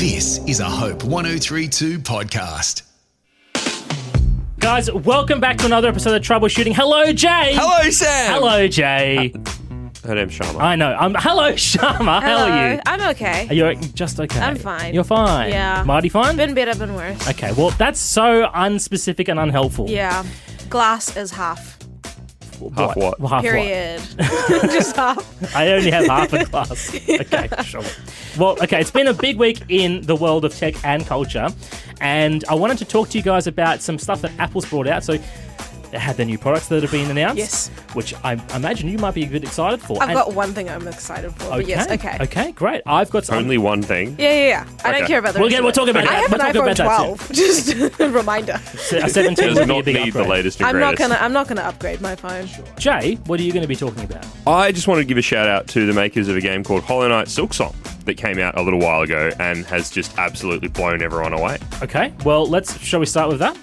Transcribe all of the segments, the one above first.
This is a Hope 103.2 podcast. Guys, welcome back to another episode of Troubleshooting. Hello, Jay. Hello, Sam. Hello, Jay. Her name's Shammah. I know. Hello, Shammah. How are you? I'm okay. Are you just okay? I'm fine. You're fine? Yeah. Mighty fine? Been better, been worse. Okay, well, that's so unspecific and unhelpful. Yeah. Glass is half. Half what? Well, half Period. Just half. what? I only have half a glass. Okay, sure. Well, okay, it's been a big week in the world of tech and culture, and I wanted to talk to you guys about some stuff that Apple's brought out. So they had their new products that have been announced. Yes. Which I imagine you might be a bit excited for. I've got one thing I'm excited for. But yes, okay. Okay, great. I've got some. Only one thing. Yeah. I don't Okay. care about the We'll rest of we'll it. talk about I that. have We'll an talk iPhone about that 12. Just a reminder. A 17 Does would be a not big need the upgrade. latest and I'm not greatest. gonna upgrade my phone. Jay, what are you going to be talking about? I just want to give a shout out to the makers of a game called Hollow Knight Silksong that came out a little while ago and has just absolutely blown everyone away. Okay, well, shall we start with that?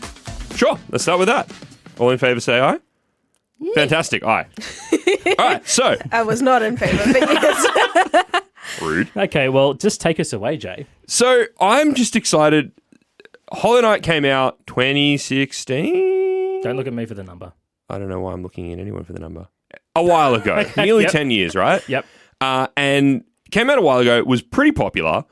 Sure, let's start with that. All in favour say aye? Fantastic, aye. All right, so. I was not in favour, but yes. Rude. Okay, well, just take us away, Jay. So I'm just excited. Hollow Knight came out 2016? Don't look at me for the number. I don't know why I'm looking at anyone for the number. A while ago. Okay, Nearly yep. 10 years, right? Yep. And came out a while ago. It was pretty popular.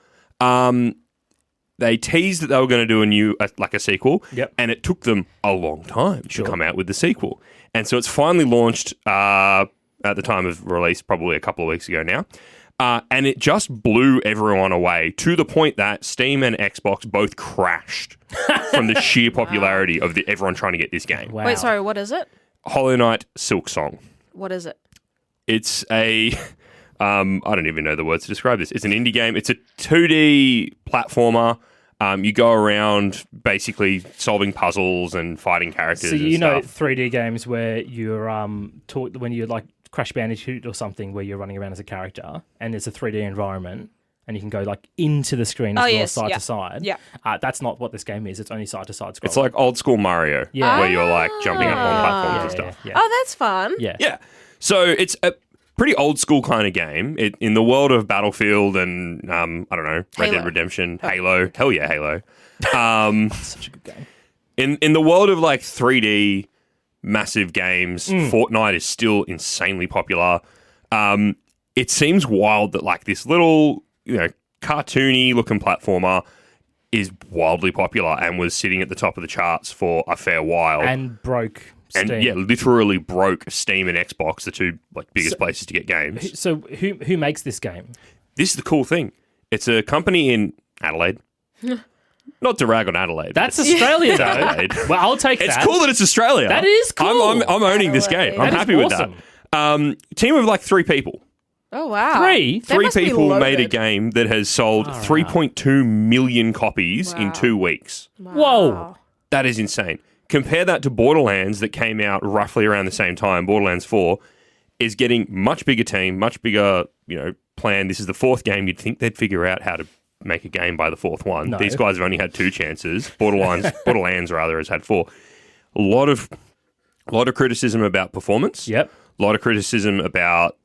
They teased that they were going to do a sequel. Yep. And it took them a long time Sure. to come out with the sequel. And so it's finally launched at the time of release, probably a couple of weeks ago now. And it just blew everyone away to the point that Steam and Xbox both crashed from the sheer popularity of everyone trying to get this game. Wow. Wait, sorry, what is it? Hollow Knight Silksong. What is it? It's a... I don't even know the words to describe this. It's an indie game. It's a 2D platformer. You go around basically solving puzzles and fighting characters. So you and know stuff. 3D games where you're when you're like Crash Bandicoot or something where you're running around as a character and it's a 3D environment and you can go like into the screen as well as side to side. Yeah. That's not what this game is. It's only side to side scrolling. It's like old school Mario, Yeah. where you're like jumping up on platforms and stuff. Yeah. Oh, that's fun. Yeah. Yeah. So it's a pretty old school kind of game. In the world of Battlefield and, I don't know, Red Halo. Dead Redemption, Halo. Hell yeah, Halo. Such a good game. In the world of like 3D massive games, Fortnite is still insanely popular. It seems wild that like this little, cartoony looking platformer is wildly popular and was sitting at the top of the charts for a fair while. And broke Steam. And yeah, literally broke Steam and Xbox, the two biggest places to get games. So who makes this game? This is the cool thing. It's a company in Adelaide. Not to rag on Adelaide. That's Australia, though. Adelaide. Well, I'll take It's that. cool that it's Australia. That is cool. I'm owning this game. I'm That is happy with awesome. that. Team of like 3 people. Oh, wow. Three? They Three must be people made a loaded. game that has sold 3.2 million copies in 2 weeks. Whoa. That is insane. Compare that to Borderlands that came out roughly around the same time. Borderlands 4 is getting much bigger team, much bigger, plan. This is the 4th game. You'd think they'd figure out how to make a game by the 4th one. No. These guys have only had 2 chances. Borderlands rather has had 4. A lot of criticism about performance. Yep. A lot of criticism about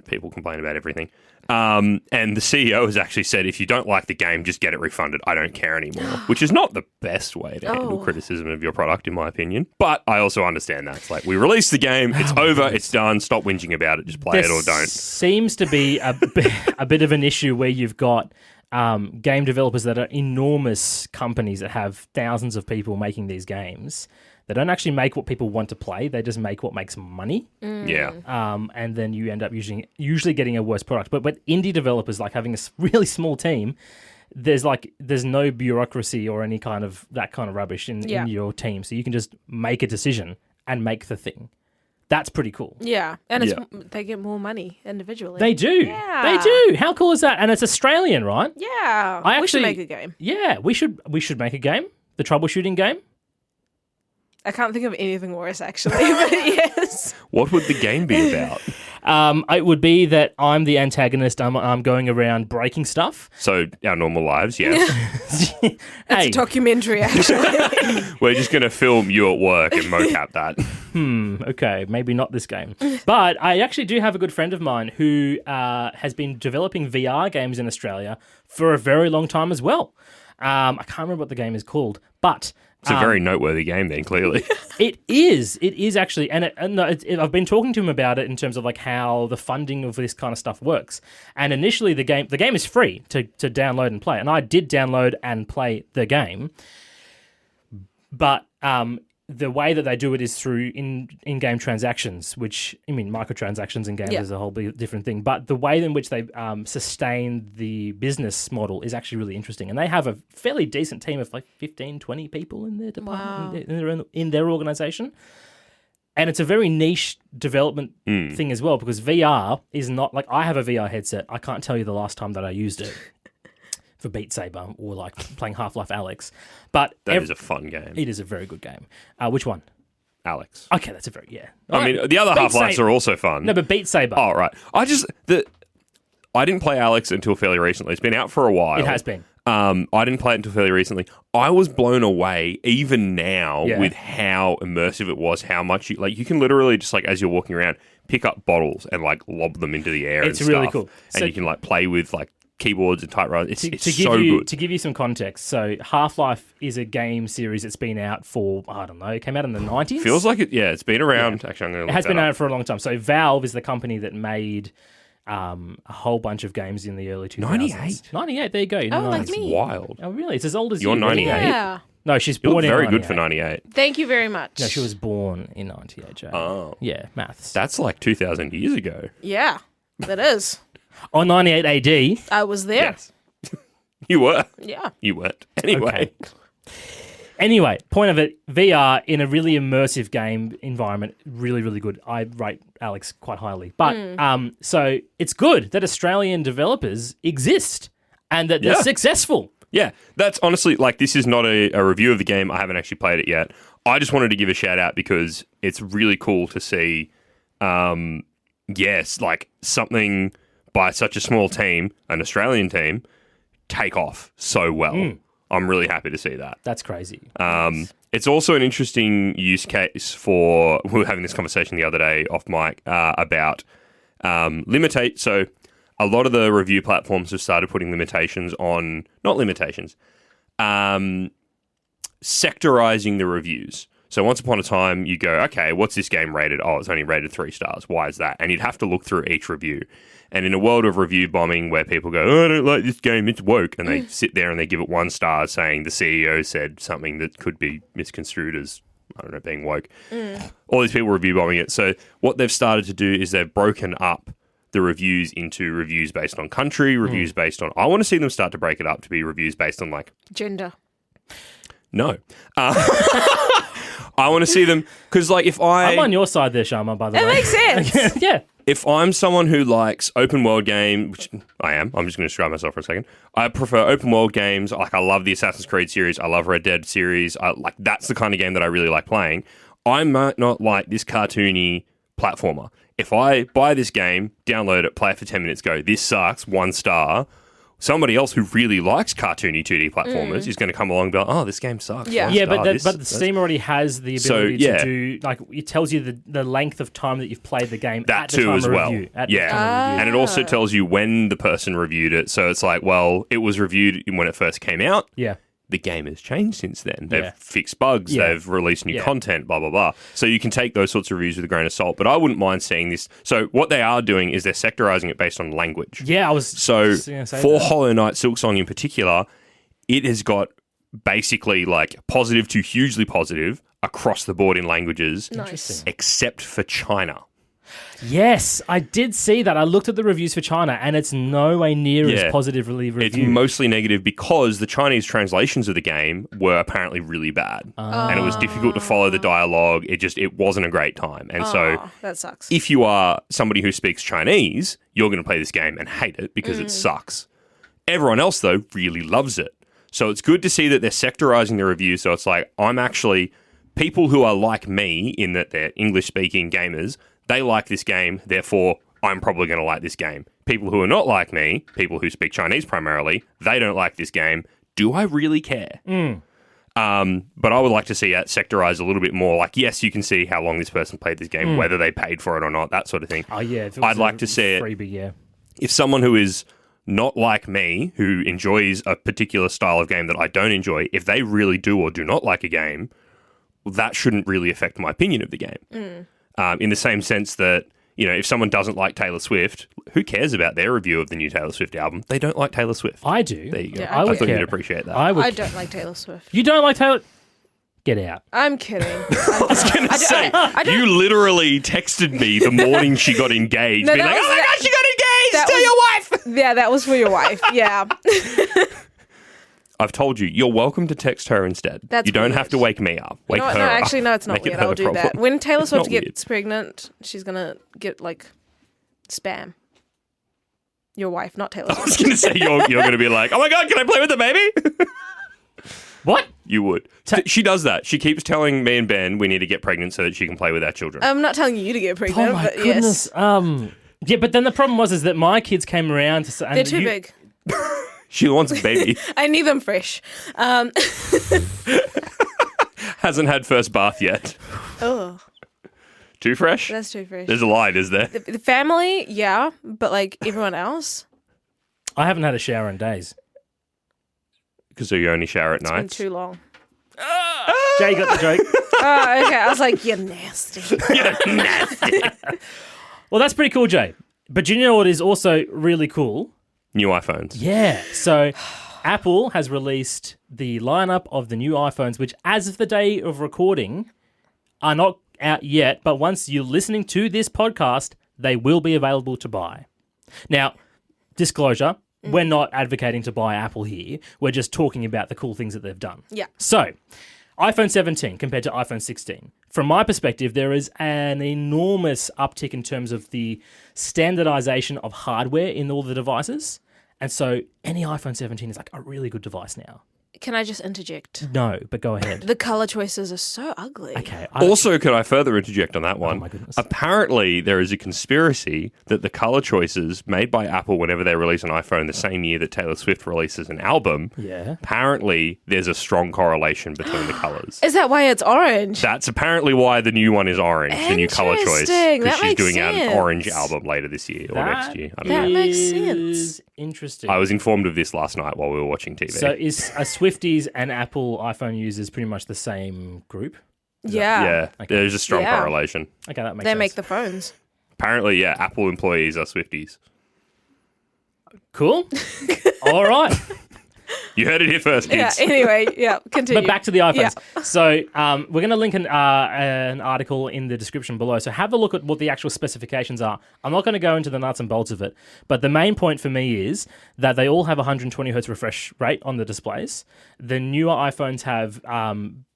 people complain about everything. And the CEO has actually said, if you don't like the game, just get it refunded. I don't care anymore, which is not the best way to handle criticism of your product, in my opinion. But I also understand that. It's like, we released the game, it's over, it's done, stop whinging about it, just play it or don't. Seems to be a bit of an issue where you've got game developers that are enormous companies that have thousands of people making these games. They don't actually make what people want to play. They just make what makes money. Yeah. And then you end up usually getting a worse product. But indie developers, like having a really small team, there's no bureaucracy or any kind of that kind of rubbish in your team. So you can just make a decision and make the thing. That's pretty cool. Yeah. And they get more money individually. They do. Yeah. They do. How cool is that? And it's Australian, right? Yeah. We should make a game. Yeah, we should make a game. The troubleshooting game. I can't think of anything worse, actually, but yes. What would the game be about? It would be that I'm the antagonist. I'm going around breaking stuff. So our normal lives, yes. It's a documentary, actually. We're just going to film you at work and mocap that. Okay, maybe not this game. But I actually do have a good friend of mine who has been developing VR games in Australia for a very long time as well. I can't remember what the game is called, but... It's a very noteworthy game then, clearly. It is actually, and I've been talking to him about it in terms of like how the funding of this kind of stuff works. And initially, the game is free to download and play, and I did download and play the game. But the way that they do it is through in-game transactions, which, I mean, microtransactions in games is a whole different thing. But the way in which they sustain the business model is actually really interesting. And they have a fairly decent team of like 15, 20 people in their department, in their organization. And it's a very niche development thing as well, because VR is not like, I have a VR headset. I can't tell you the last time that I used it for Beat Saber or like playing Half-Life Alyx. But that is a fun game. It is a very good game. Which one? Alyx. Okay, that's a very, I mean, the other Half-Lives are also fun. No, but Beat Saber. Oh, right. I didn't play Alyx until fairly recently. It's been out for a while. It has been. I didn't play it until fairly recently. I was blown away, even now, with how immersive it was, how much you can literally just like, as you're walking around, pick up bottles and like lob them into the air. It's and really stuff. cool. And So, you can like play with like keyboards and typewriters. It's so you, good. To give you some context, so Half-Life is a game series that's been out for, I don't know, it came out in the 90s? Feels like it, it's been around. Yeah. Actually, I'm going to It has been out for a long time. So Valve is the company that made a whole bunch of games in the early 2000s. 98? 98, there you go. Oh, like me. Wild. Oh, really? It's as old as You're you. 98? Yeah. No, she's You born look in very 98. good for 98. Thank you very much. No, she was born in 98, Jay. Oh. Yeah, maths. That's like 2,000 years ago. Yeah, that is. On 98 AD. I was there. Yes. You were. Yeah. You weren't. Anyway. Okay. Anyway, point of it, VR in a really immersive game environment, really, really good. I rate Alyx quite highly. But so it's good that Australian developers exist and that they're successful. Yeah, that's honestly, like, this is not a review of the game. I haven't actually played it yet. I just wanted to give a shout out because it's really cool to see, like something by such a small team, an Australian team, take off so well. I'm really happy to see that. That's crazy. It's also an interesting use case for, we were having this conversation the other day off mic about limitate. So a lot of the review platforms have started putting limitations on, not limitations, sectorizing the reviews. So once upon a time, you go, okay, what's this game rated? Oh, it's only rated 3 stars. Why is that? And you'd have to look through each review. And in a world of review bombing where people go, oh, I don't like this game, it's woke, and they sit there and they give it 1 star saying the CEO said something that could be misconstrued as, I don't know, being woke. All these people review bombing it. So what they've started to do is they've broken up the reviews into reviews based on country, reviews based on... I want to see them start to break it up to be reviews based on, like... Gender. No. I want to see them... Because, like, if I'm on your side there, Shammah, by the way. It makes sense. Yeah. If I'm someone who likes open world game, which I am, I'm just going to describe myself for a second. I prefer open world games. Like, I love the Assassin's Creed series. I love Red Dead series. That's the kind of game that I really like playing. I might not like this cartoony platformer. If I buy this game, download it, play it for 10 minutes, go, this sucks, 1 star. Somebody else who really likes cartoony 2D platformers is going to come along and be like, oh, this game sucks. Yeah. Yeah, but the Steam already has the ability to do, like, it tells you the length of time that you've played the game that at the too time as of well. review. And it also tells you when the person reviewed it. So it's like, well, it was reviewed when it first came out. Yeah. The game has changed since then. They've fixed bugs. Yeah. They've released new content, blah, blah, blah. So you can take those sorts of reviews with a grain of salt. But I wouldn't mind seeing this. So what they are doing is they're sectorizing it based on language. Yeah, I was So gonna say for that. Hollow Knight Silksong in particular, it has got basically like positive to hugely positive across the board in languages, Nice. except for China. Yes, I did see that. I looked at the reviews for China, and it's no way near Yeah. as positively It's reviewed. mostly negative because the Chinese translations of the game were apparently really bad. And it was difficult to follow the dialogue. It wasn't a great time. And so Oh, that sucks. if you are somebody who speaks Chinese, you're going to play this game and hate it because it sucks. Everyone else, though, really loves it. So it's good to see that they're sectorizing the reviews. So it's like, I'm actually... People who are like me in that they're English-speaking gamers, they like this game, therefore I'm probably going to like this game. People who are not like me, people who speak Chinese primarily, they don't like this game. Do I really care? But I would like to see it sectorized a little bit more. Like, yes, you can see how long this person played this game, whether they paid for it or not, that sort of thing. Oh, yeah. I'd like to see freebie, yeah. If someone who is not like me, who enjoys a particular style of game that I don't enjoy, if they really do or do not like a game, that shouldn't really affect my opinion of the game. In the same sense that, you know, if someone doesn't like Taylor Swift, who cares about their review of the new Taylor Swift album? They don't like Taylor Swift. I do. There you go. Yeah, I thought you'd appreciate that. I don't like Taylor Swift. You don't like Taylor? Get out. I'm kidding. I was going to say, you literally texted me the morning she got engaged, being like, oh my God, she got engaged! Tell your wife! Yeah, that was for your wife. Yeah. I've told you, you're welcome to text her instead. That's you don't weird. have to wake me up. Wake her up. No, actually, no, it's not Make it weird. her I'll do problem. that. When Taylor Swift not weird. gets pregnant, she's going to get, like, spam. Your wife, not Taylor I was Swift. going to say, you're going to be like, oh my God, can I play with the baby? What? You would. She does that. She keeps telling me and Ben we need to get pregnant so that she can play with our children. I'm not telling you to get pregnant, Oh, my but goodness. yes. Yeah, but then the problem was is that my kids came around to say... They're too big. She wants a baby. I need them fresh. Hasn't had first bath yet. Oh, Too fresh? that's too fresh. There's a line, is there? The family, yeah, but, like, everyone else, I haven't had a shower in days. Because you only shower at it's been nights. too long. Jay, you got the joke? Oh, okay. I was like, you're nasty. Well, that's pretty cool, Jay. But do you know what is also really cool? New iPhones. Yeah. So Apple has released the lineup of the new iPhones, which as of the day of recording are not out yet. But once you're listening to this podcast, they will be available to buy. Now, disclosure, we're not advocating to buy Apple here. We're just talking about the cool things that they've done. Yeah. So, iPhone 17 compared to iPhone 16. From my perspective, there is an enormous uptick in terms of the standardization of hardware in all the devices. And so any iPhone 17 is like a really good device now. Can I just interject? No, but go ahead. The color choices are so ugly. Okay. Also, could I further interject on that one? Oh my goodness. Apparently, there is a conspiracy that the color choices made by Apple whenever they release an iPhone the same year that Taylor Swift releases an album, Yeah. apparently there's a strong correlation between the colors. Is that why it's orange? That's apparently why the new one is orange, the new color choice. Interesting. Because That she's makes doing out an sense. orange album later this year or next year. I don't That know. makes is sense. Interesting. I was informed of this last night while we were watching TV. So is Swifties and Apple iPhone users pretty much the same group? Yeah. yeah, Okay. there's a strong Yeah. correlation. Okay, that makes They sense. make the phones. Apparently, yeah, Apple employees are Swifties. Cool. All right. You heard it here first, Yeah. kids. Anyway, yeah. Continue. But back to the iPhones. Yeah. So we're going to link an article in the description below. So have a look at what the actual specifications are. I'm not going to go into the nuts and bolts of it, but the main point for me is that they all have 120 hertz refresh rate on the displays. The newer iPhones have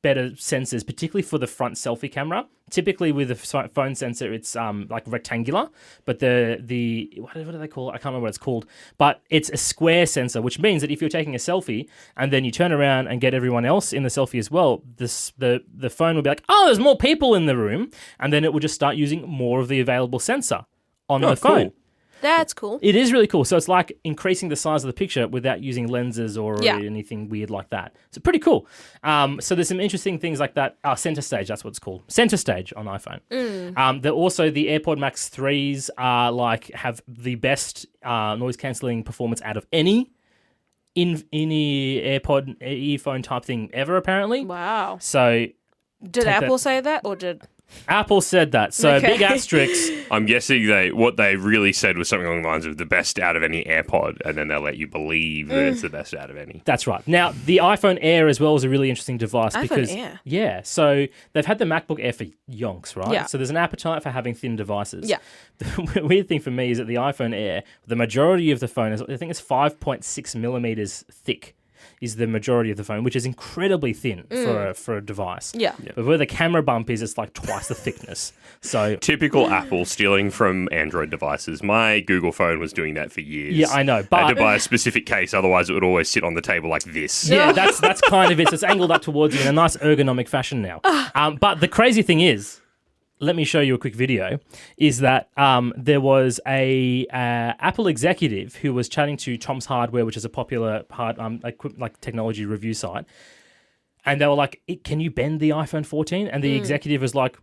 better sensors, particularly for the front selfie camera. Typically with the phone sensor, it's like rectangular, but the what do they call it? I can't remember what it's called, but it's a square sensor, which means that if you're taking a selfie and then you turn around and get everyone else in the selfie as well, the phone will be like, oh, there's more people in the room, and then it will just start using more of the available sensor on the phone. cool. That's cool. It is really cool. So it's like increasing the size of the picture without using lenses or Yeah. anything weird like that. So pretty cool. So there's some interesting things like that. Center stage, that's what it's called. Center stage on iPhone. They're also the AirPod Max 3s are have the best noise cancelling performance out of any AirPod earphone type thing ever, apparently. Wow. So Did Apple say that or did... Apple said that. So Okay. big asterisks. I'm guessing what they really said was something along the lines of the best out of any AirPod, and then they'll let you believe that it's the best out of any. That's right. Now, the iPhone Air as well is a really interesting device because Air? yeah, so they've had the MacBook Air for yonks, right? Yeah. So there's an appetite for having thin devices. Yeah. The weird thing for me is that the iPhone Air, the majority of the phone is, I think it's 5.6 millimeters thick. Is the majority of the phone, which is incredibly thin for a device. Yeah. But where the camera bump is, it's like twice the thickness. So Typical Apple stealing from Android devices. My Google phone was doing that for years. yeah, I know. I had But to buy a specific case, otherwise it would always sit on the table like this. yeah, that's kind of it. So it's angled up towards you in a nice ergonomic fashion now. But the crazy thing is, let me show you a quick video, is that there was a Apple executive who was chatting to Tom's Hardware, which is a popular like technology review site, and they were like, can you bend the iPhone 14? And the executive was like,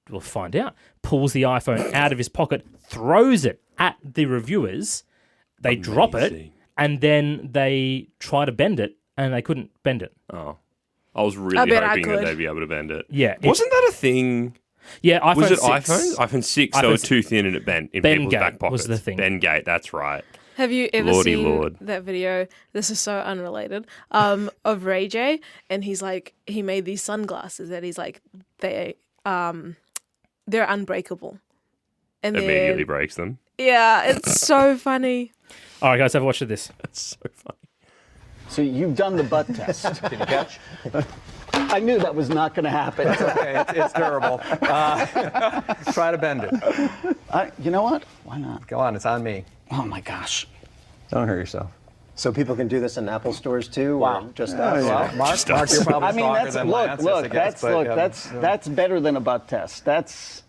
we'll find out. Pulls the iPhone out of his pocket, throws it at the reviewers, they drop it, and then they try to bend it, and they couldn't bend it. Oh. I was really hoping that they'd be able to bend it. Yeah. Wasn't that a thing? Yeah, iPhone was it 6. iPhone? iPhone 6, they were too thin and it bent in people's back pockets. Was the thing. Bendgate, that's right. Have you ever seen that video? This is so unrelated. Of Ray J, and he's like, he made these sunglasses that he's like, they're unbreakable, and immediately breaks them. Yeah, it's so funny. All right, guys, have a watch of this. That's so funny. So you've done the butt test. Can you catch? I knew that was not going to happen. It's okay. It's durable. Try to bend it. You know what? Why not? Go on. It's on me. Oh my gosh. Don't hurt yourself. So people can do this in Apple stores too, or just us? Well, Mark, you're probably I mean, stronger that's than Lance, I guess, that's better than a butt test. That's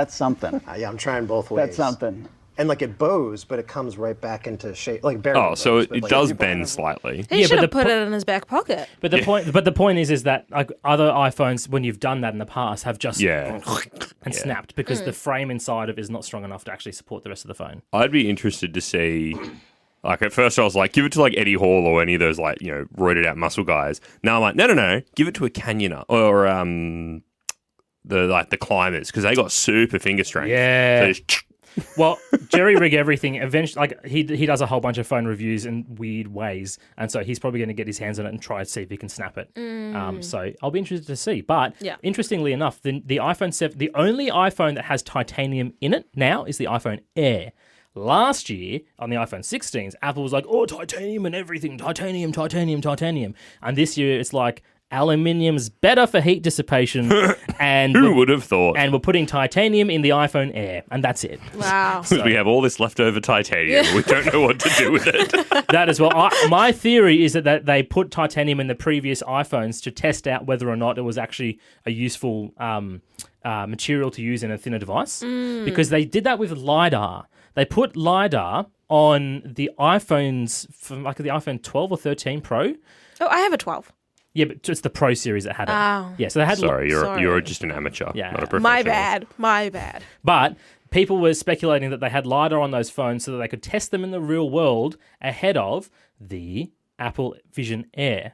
something. Yeah, I'm trying both ways. That's something. And like it bows, but it comes right back into shape, like barely. Oh, so bows, it like, does bend slightly. He should have put it in his back pocket. But the point is that like other iPhones, when you've done that in the past, have just snapped because the frame inside of it is not strong enough to actually support the rest of the phone. I'd be interested to see. Like at first I was like, give it to like Eddie Hall or any of those like, roided out muscle guys. Now I'm like, no, give it to a canyoner or the climbers because they got super finger strength. Yeah. So just Well, Jerry Rig Everything eventually, like he does a whole bunch of phone reviews in weird ways, and so he's probably going to get his hands on it and try to see if he can snap it. So I'll be interested to see. But interestingly enough, the iPhone 7, the only iPhone that has titanium in it now is the iPhone Air. Last year, on the iPhone 16s, Apple was like, oh, titanium and everything, titanium. And this year, it's like, aluminium's better for heat dissipation. And who would have thought? And we're putting titanium in the iPhone Air, and that's it. Wow. Because we have all this leftover titanium. We don't know what to do with it. That as well. My theory is that they put titanium in the previous iPhones to test out whether or not it was actually a useful material to use in a thinner device. Because they did that with LiDAR. They put LiDAR on the iPhones, from like the iPhone 12 or 13 Pro. Oh, I have a 12. Yeah, but it's the Pro series that had it. Oh. Yeah, so they had. Sorry, you're just an amateur, not a professional. My bad. But people were speculating that they had LiDAR on those phones so that they could test them in the real world ahead of the Apple Vision Air.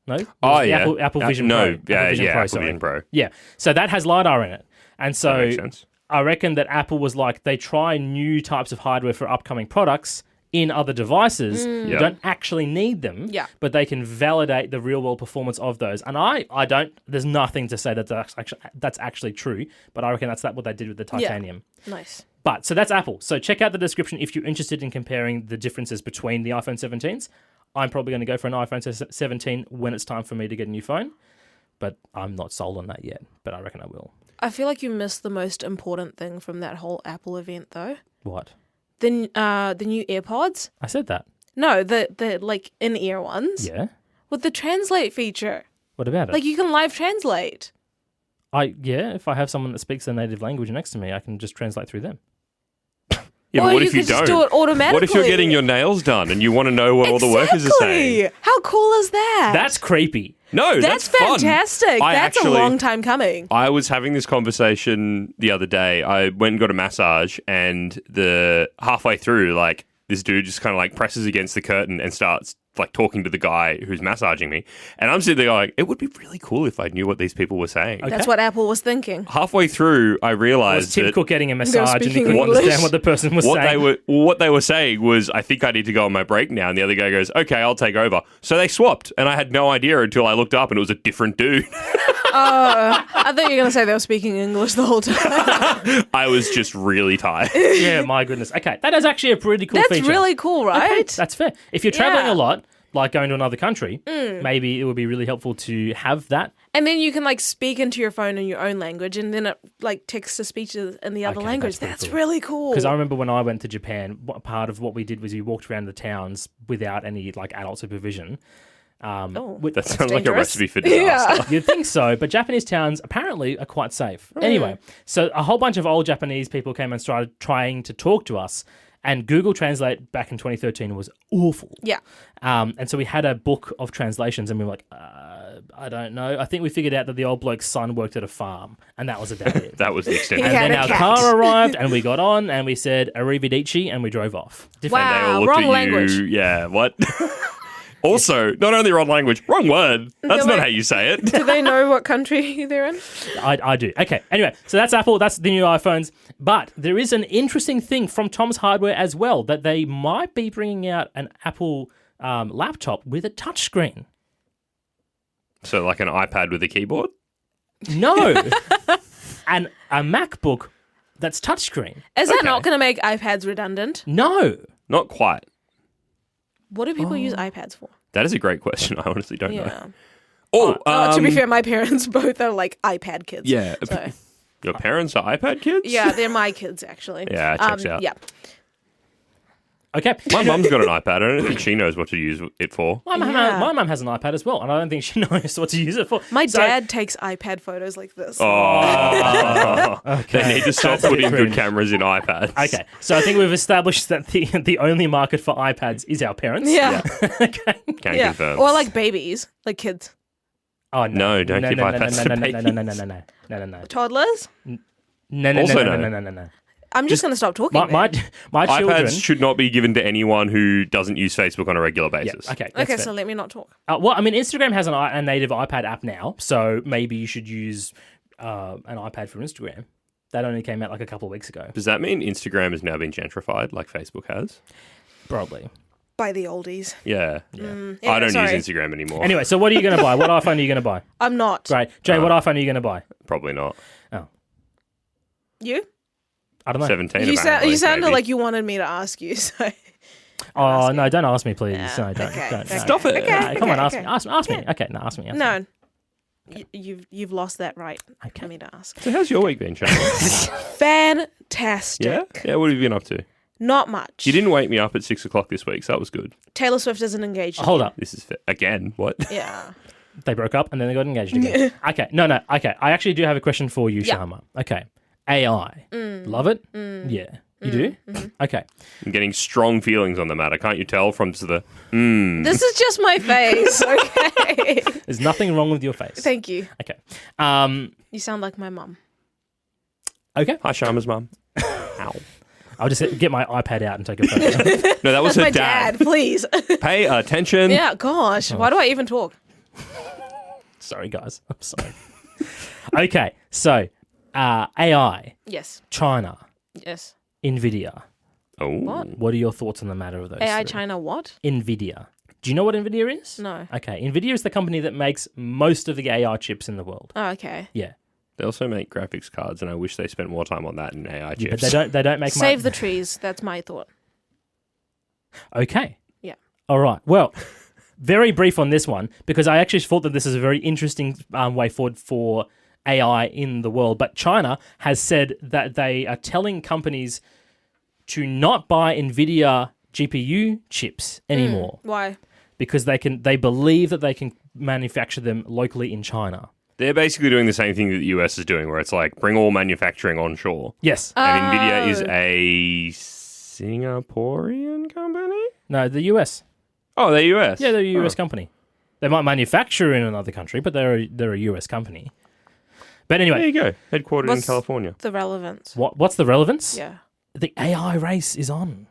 No? Oh, yeah. Apple Vision Pro. No, Apple Vision Pro. Yeah, so that has LiDAR in it. And so that makes sense. I reckon that Apple was like, they try new types of hardware for upcoming products in other devices. You don't actually need them, but they can validate the real world performance of those. And I don't, there's nothing to say that that's actually true, but I reckon that's what they did with the titanium. Yeah. Nice. But, so that's Apple. So check out the description if you're interested in comparing the differences between the iPhone 17s. I'm probably going to go for an iPhone 17 when it's time for me to get a new phone, but I'm not sold on that yet, but I reckon I will. I feel like you missed the most important thing from that whole Apple event, though. What? The new AirPods. I said that. No, the like in-ear ones. Yeah. With the translate feature. What about it? Like you can live translate. If I have someone that speaks their native language next to me, I can just translate through them. Yeah, but what if you don't? Just do it automatically. What if you're getting your nails done and you want to know what all the workers are saying? How cool is that? That's creepy. No, that's fun. Fantastic. That's a long time coming. I was having this conversation the other day. I went and got a massage, and halfway through, like this dude just kind of like presses against the curtain and starts like talking to the guy who's massaging me. And I'm sitting there going, it would be really cool if I knew what these people were saying. Okay. That's what Apple was thinking. Halfway through, I realized was Tim that Cook getting a massage and he speaking couldn't English. understand what the person was saying. what they were saying was, I think I need to go on my break now. And the other guy goes, okay, I'll take over. So they swapped, and I had no idea until I looked up and it was a different dude. I thought you were going to say they were speaking English the whole time. I was just really tired. Yeah, my goodness. Okay, that is actually a pretty cool feature. That's really cool, right? Okay, that's fair. If you're traveling a lot, like going to another country, maybe it would be really helpful to have that. And then you can like speak into your phone in your own language, and then it like text to speech in the other language. That's really cool. Because I remember when I went to Japan, part of what we did was we walked around the towns without any like adult supervision. That sounds like a dangerous. recipe for disaster. You'd think so, but Japanese towns apparently are quite safe. Anyway, so a whole bunch of old Japanese people came and started trying to talk to us, and Google Translate back in 2013 was awful. Yeah. And so we had a book of translations, and we were like, I don't know. I think we figured out that the old bloke's son worked at a farm, and that was about it. That was the extent. He And had then a our cat. car arrived, and we got on, and we said arrivederci, and we drove off. And they Wow, all looked wrong at language. you. Yeah, what? Also, not only wrong language, wrong word. That's not how you say it. Do they know what country they're in? I do. Okay. Anyway, so that's Apple. That's the new iPhones. But there is an interesting thing from Tom's Hardware as well, that they might be bringing out an Apple laptop with a touchscreen. So like an iPad with a keyboard? No. And a MacBook that's touchscreen. Is that not going to make iPads redundant? No. Not quite. What do people use iPads for? That is a great question. I honestly don't know. Yeah. Oh, To be fair, my parents both are like iPad kids. yeah. So, Your parents are iPad kids? yeah, they're my kids actually. Yeah, it checks out. Yeah. Okay. My mum's got an iPad. I don't think she knows what to use it for. My mum has an iPad as well, and I don't think she knows what to use it for. My So- dad takes iPad photos like this. Oh, they need to stop That's a bit putting good cringe. cameras in iPads. Okay, so I think we've established that the only market for iPads is our parents. Yeah. Okay. Can Yeah. confirm. Or like babies, like kids. Oh No, don't give iPads to no. Toddlers? No. Also no. No. I'm just going to stop talking. My children. iPads should not be given to anyone who doesn't use Facebook on a regular Yeah, basis. okay. Okay, That's so fair. let me not talk. Well, I mean, Instagram has a native iPad app now, so maybe you should use an iPad for Instagram. That only came out like a couple of weeks ago. Does that mean Instagram has now been gentrified like Facebook has? Probably. By the oldies. Yeah. Yeah, I don't sorry. use Instagram anymore. Anyway, so what are you going to buy? What iPhone are you going to buy? I'm not. Great. Jay, what iPhone are you going to buy? Probably not. You? I don't know. 17 You apparently, sounded maybe. like you wanted me to ask you. So Oh, no, don't ask me, please. Yeah, No, don't. okay, Don't. okay. No. Stop it. Okay, No, come on, okay, ask okay. me. Okay, no, ask me. No. You've lost that right Okay. for me to ask. So how's your week been, Shammah? Fantastic. Yeah? Yeah, what have you been up to? Not much. You didn't wake me up at 6 o'clock this week, so that was good. Taylor Swift isn't engaged. Hold up. This is again, what? Yeah. They broke up and then they got engaged again. Okay, no. Okay, I actually do have a question for you, Yeah. Shammah. Okay, AI. Love it? Yeah. You do? Okay. I'm getting strong feelings on the matter. Can't you tell from the... This is just my face, okay? There's nothing wrong with your face. Thank you. Okay. You sound like my mum. Okay. Hi, Shammah's mum. Ow. I'll just get my iPad out and take a photo. No, that was That's her my dad. dad, please. Pay attention. Yeah, gosh. Why do I even talk? Sorry, guys. I'm sorry. Okay, so AI, Yes. China, Yes. NVIDIA. Oh. What are your thoughts on the matter of those AI three? China what? NVIDIA. Do you know what NVIDIA is? No. Okay, NVIDIA is the company that makes most of the AI chips in the world. Oh, okay. Yeah. They also make graphics cards, and I wish they spent more time on that in AI Yeah, but chips. they don't make Save the trees. That's my thought. Okay. Yeah. All right. Well, very brief on this one because I actually thought that this is a very interesting way forward for AI in the world. But China has said that they are telling companies to not buy NVIDIA GPU chips anymore Why? because they believe that they can manufacture them locally in China. They're basically doing the same thing that the US is doing, where it's like, bring all manufacturing onshore. Yes. And NVIDIA is a Singaporean company? No, the US. Oh, they're US? Yeah, they're a US company. They might manufacture in another country, but they're a US company. But There anyway, you go. Headquartered in What's California. the relevance? what's the relevance? Yeah. The AI race is on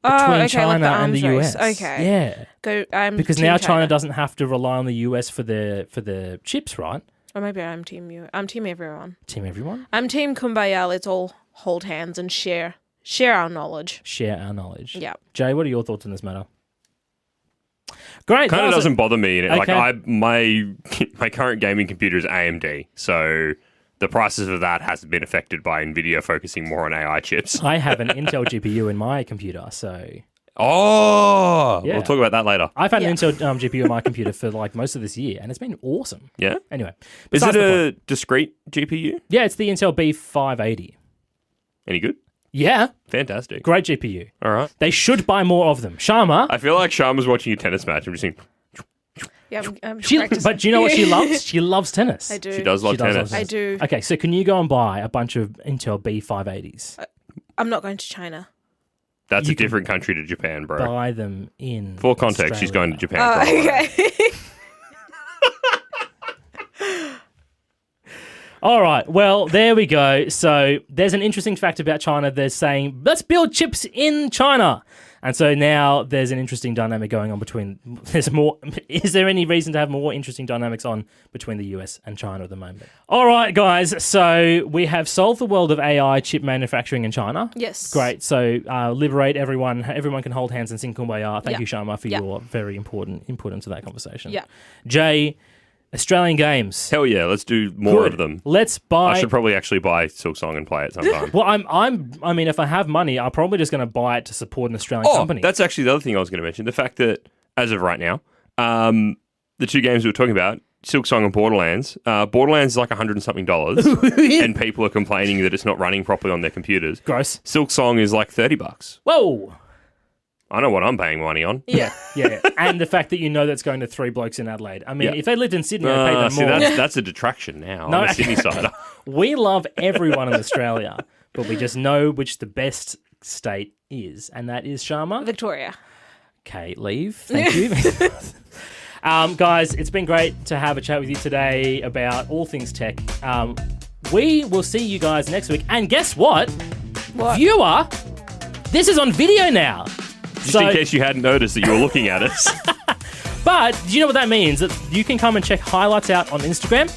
Oh, between okay, China like the and the arms US. race. Okay. Yeah. Go. I'm Because team now China doesn't have to rely on the US for the chips, right? Or maybe I'm team you. I'm team everyone. Team everyone, I'm team Kumbaya. Let's all hold hands and share our knowledge. share our knowledge. Yeah. Jay, what are your thoughts on this matter? Great. Kind that of was doesn't bother me. Like Okay. my current gaming computer is AMD, so the prices of that hasn't been affected by Nvidia focusing more on AI chips. I have an Intel GPU in my computer, so Oh, Yeah. we'll talk about that later. I've had Yeah. an Intel GPU in my computer for like most of this year, and it's been awesome. Yeah, Anyway, is besides it the point. a discrete GPU? Yeah, it's the Intel B580. Any good? Yeah, Fantastic. great GPU. All right. They should buy more of them. Shammah, I feel like Shammah's watching a tennis match. I'm just saying, Yeah, I'm But do you know what she loves? She loves tennis. I do. She does love tennis. I do. Okay, so can you go and buy a bunch of Intel B580s? I'm not going to China. That's a different country to Japan, bro. Buy them in For context, Australia. she's going to Japan. Oh, okay. All right, well, there we go. So there's an interesting fact about China. They're saying, let's build chips in China. And so now there's an interesting dynamic going on between... Is there any reason to have more interesting dynamics on between the US and China at the moment? All right, guys. So we have solved the world of AI chip manufacturing in China. Yes. Great. So liberate everyone. Everyone can hold hands and sing Kumbaya. Thank you, Shammah, for Yeah. your very important input into that conversation. Yeah. Jay, Australian games. Hell yeah, let's do more Good. of them. Let's buy... I should probably actually buy Silk Song and play it sometime. Well, I mean, if I have money, I'm probably just going to buy it to support an Australian company. That's actually the other thing I was going to mention. The fact that, as of right now, the two games we were talking about, Silk Song and Borderlands, Borderlands is like $100 and something, and people are complaining that it's not running properly on their computers. Gross. Silk Song is like $30. Whoa. I know what I'm paying money on. Yeah. Yeah. And the fact that you know that's going to three blokes in Adelaide. I mean, Yeah. if they lived in Sydney, I'd pay them See, more. that's a detraction now. No. I'm a Sydney sider. We love everyone in Australia, but we just know which the best state is, and that is Shammah. Victoria. Okay, leave. Thank you. Guys, it's been great to have a chat with you today about all things tech. We will see you guys next week. And guess what? What? Viewer, this is on video now. Just in case you hadn't noticed that you were looking at us. But do you know what that means? That you can come and check highlights out on Instagram,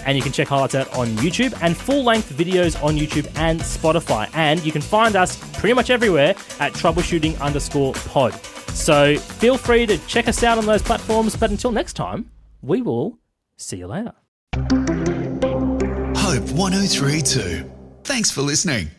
and you can check highlights out on YouTube, and full-length videos on YouTube and Spotify. And you can find us pretty much everywhere at troubleshooting_pod. So feel free to check us out on those platforms. But until next time, we will see you later. Hope 1032. Thanks for listening.